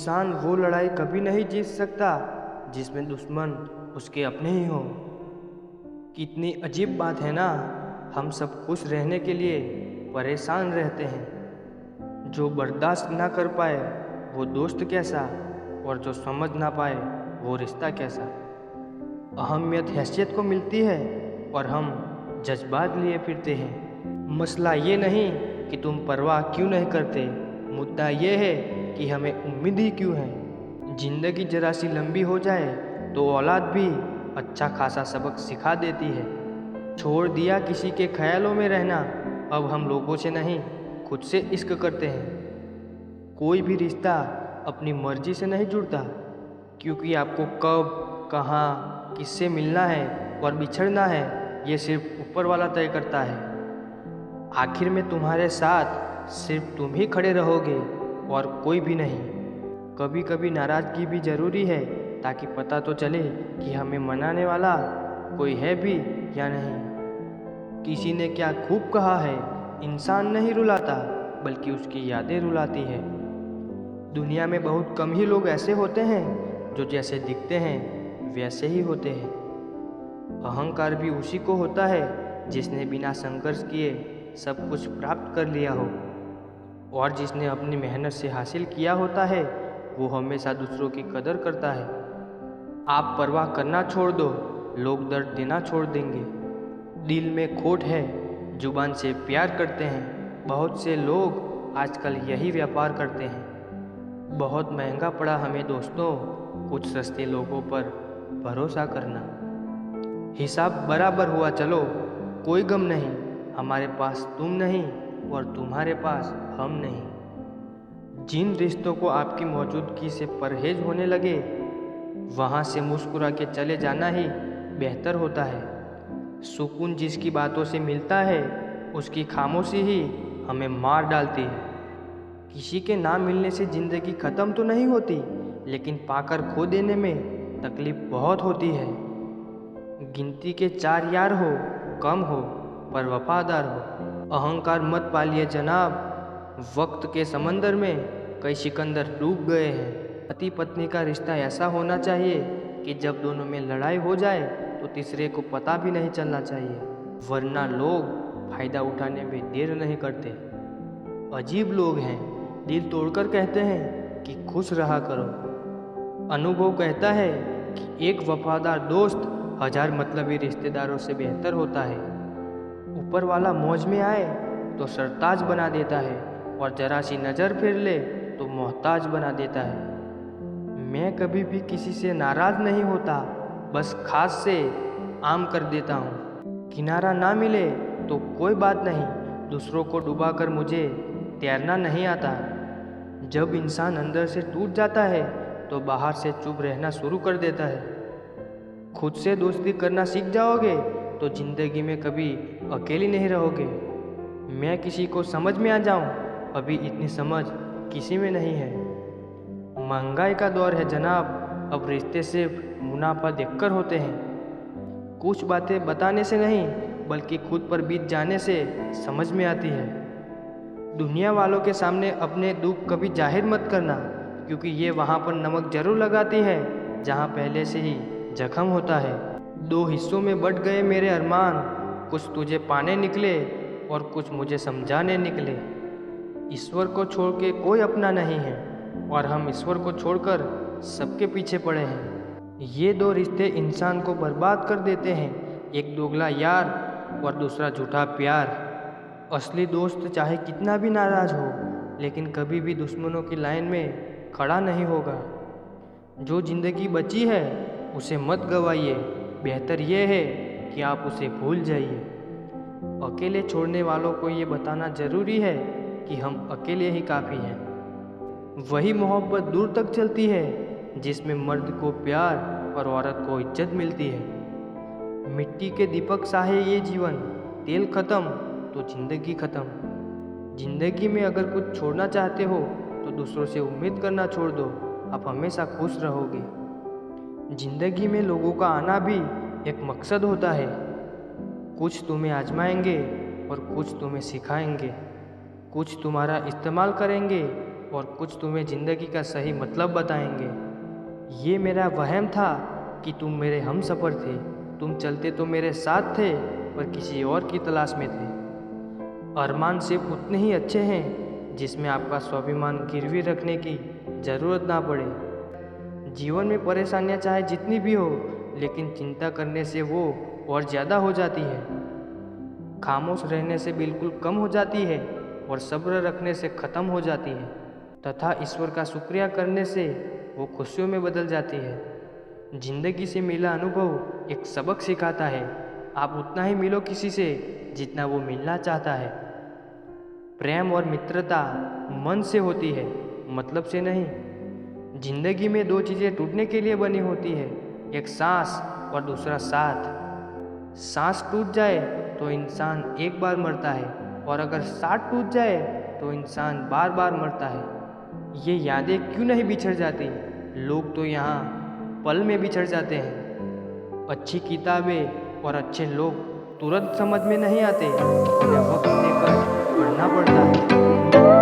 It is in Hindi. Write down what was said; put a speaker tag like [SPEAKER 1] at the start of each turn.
[SPEAKER 1] इंसान वो लड़ाई कभी नहीं जीत सकता जिसमें दुश्मन उसके अपने ही हो। कितनी अजीब बात है ना, हम सब खुश रहने के लिए परेशान रहते हैं। जो बर्दाश्त ना कर पाए वो दोस्त कैसा, और जो समझ ना पाए वो रिश्ता कैसा। अहमियत हैसियत को मिलती है और हम जज्बात लिए फिरते हैं। मसला ये नहीं कि तुम परवाह क्यों नहीं करते, मुद्दा ये है कि हमें उम्मीद ही क्यों है। जिंदगी जरा सी लंबी हो जाए तो औलाद भी अच्छा खासा सबक सिखा देती है। छोड़ दिया किसी के ख्यालों में रहना, अब हम लोगों से नहीं खुद से इश्क करते हैं। कोई भी रिश्ता अपनी मर्जी से नहीं जुड़ता, क्योंकि आपको कब कहाँ किससे मिलना है और बिछड़ना है ये सिर्फ ऊपर वाला तय करता है। आखिर में तुम्हारे साथ सिर्फ तुम ही खड़े रहोगे और कोई भी नहीं। कभी कभी नाराज़गी भी ज़रूरी है, ताकि पता तो चले कि हमें मनाने वाला कोई है भी या नहीं। किसी ने क्या खूब कहा है, इंसान नहीं रुलाता बल्कि उसकी यादें रुलाती है। दुनिया में बहुत कम ही लोग ऐसे होते हैं जो जैसे दिखते हैं वैसे ही होते हैं। अहंकार भी उसी को होता है जिसने बिना संघर्ष किए सब कुछ प्राप्त कर लिया हो, और जिसने अपनी मेहनत से हासिल किया होता है वो हमेशा दूसरों की कदर करता है। आप परवाह करना छोड़ दो, लोग दर्द देना छोड़ देंगे। दिल में खोट है, जुबान से प्यार करते हैं। बहुत से लोग आजकल यही व्यापार करते हैं। बहुत महंगा पड़ा हमें दोस्तों कुछ सस्ते लोगों पर भरोसा करना। हिसाब बराबर हुआ चलो, कोई गम नहीं, हमारे पास तुम नहीं और तुम्हारे पास हम नहीं। जिन रिश्तों को आपकी मौजूदगी से परहेज होने लगे, वहाँ से मुस्कुरा के चले जाना ही बेहतर होता है। सुकून जिसकी बातों से मिलता है उसकी खामोशी ही हमें मार डालती है। किसी के ना मिलने से ज़िंदगी ख़त्म तो नहीं होती, लेकिन पाकर खो देने में तकलीफ़ बहुत होती है। गिनती के 4 यार हो, कम हो पर वफादार हो। अहंकार मत पालिए जनाब, वक्त के समंदर में कई सिकंदर डूब गए हैं। पति पत्नी का रिश्ता ऐसा होना चाहिए कि जब दोनों में लड़ाई हो जाए तो तीसरे को पता भी नहीं चलना चाहिए, वरना लोग फ़ायदा उठाने में देर नहीं करते। अजीब लोग हैं, दिल तोड़कर कहते हैं कि खुश रहा करो। अनुभव कहता है कि एक वफादार दोस्त 1000 मतलबी रिश्तेदारों से बेहतर होता है। ऊपर वाला मौज में आए तो सरताज बना देता है, और जरा सी नज़र फेर ले तो मोहताज बना देता है। मैं कभी भी किसी से नाराज़ नहीं होता, बस खास से आम कर देता हूँ। किनारा ना मिले तो कोई बात नहीं, दूसरों को डुबाकर मुझे तैरना नहीं आता। जब इंसान अंदर से टूट जाता है तो बाहर से चुप रहना शुरू कर देता है। खुद से दोस्ती करना सीख जाओगे तो ज़िंदगी में कभी अकेली नहीं रहोगे। मैं किसी को समझ में आ जाऊं, अभी इतनी समझ किसी में नहीं है। महंगाई का दौर है जनाब, अब रिश्ते सिर्फ मुनाफा देखकर होते हैं। कुछ बातें बताने से नहीं बल्कि खुद पर बीत जाने से समझ में आती है। दुनिया वालों के सामने अपने दुख कभी जाहिर मत करना, क्योंकि ये वहाँ पर नमक जरूर लगाती है जहाँ पहले से ही जख्म होता है। 2 हिस्सों में बट गए मेरे अरमान, कुछ तुझे पाने निकले और कुछ मुझे समझाने निकले। ईश्वर को छोड़ के कोई अपना नहीं है, और हम ईश्वर को छोड़कर सबके पीछे पड़े हैं। ये 2 रिश्ते इंसान को बर्बाद कर देते हैं, एक दोगला यार और दूसरा झूठा प्यार। असली दोस्त चाहे कितना भी नाराज़ हो, लेकिन कभी भी दुश्मनों की लाइन में खड़ा नहीं होगा। जो ज़िंदगी बची है उसे मत गवाइए, बेहतर ये है कि आप उसे भूल जाइए। अकेले छोड़ने वालों को ये बताना ज़रूरी है कि हम अकेले ही काफ़ी हैं। वही मोहब्बत दूर तक चलती है जिसमें मर्द को प्यार और औरत को इज्जत मिलती है। मिट्टी के दीपक सा है ये जीवन, तेल ख़त्म तो ज़िंदगी ख़त्म। ज़िंदगी में अगर कुछ छोड़ना चाहते हो तो दूसरों से उम्मीद करना छोड़ दो, आप हमेशा खुश रहोगे। ज़िंदगी में लोगों का आना भी एक मकसद होता है। कुछ तुम्हें आजमाएंगे और कुछ तुम्हें सिखाएंगे, कुछ तुम्हारा इस्तेमाल करेंगे और कुछ तुम्हें ज़िंदगी का सही मतलब बताएंगे। ये मेरा वहम था कि तुम मेरे हमसफ़र थे। तुम चलते तो मेरे साथ थे, पर किसी और की तलाश में थे। अरमान सिर्फ उतने ही अच्छे हैं जिसमें आपका स्वाभिमान गिरवी रखने की ज़रूरत ना पड़े। जीवन में परेशानियां चाहे जितनी भी हो, लेकिन चिंता करने से वो और ज़्यादा हो जाती है। खामोश रहने से बिल्कुल कम हो जाती है और सब्र रखने से ख़त्म हो जाती है, तथा ईश्वर का शुक्रिया करने से वो खुशियों में बदल जाती है। जिंदगी से मिला अनुभव एक सबक सिखाता है। आप उतना ही मिलो किसी से जितना वो मिलना चाहता है। प्रेम और मित्रता मन से होती है, मतलब से नहीं। जिंदगी में दो चीज़ें टूटने के लिए बनी होती है, एक सांस और दूसरा साथ। सांस टूट जाए तो इंसान एक बार मरता है, और अगर साथ टूट जाए तो इंसान बार बार मरता है। ये यादें क्यों नहीं बिछड़ जाती? लोग तो यहाँ पल में बिछड़ जाते हैं। अच्छी किताबें और अच्छे लोग तुरंत समझ में नहीं आते, उन्हें वक्त देकर पढ़ना पड़ता है।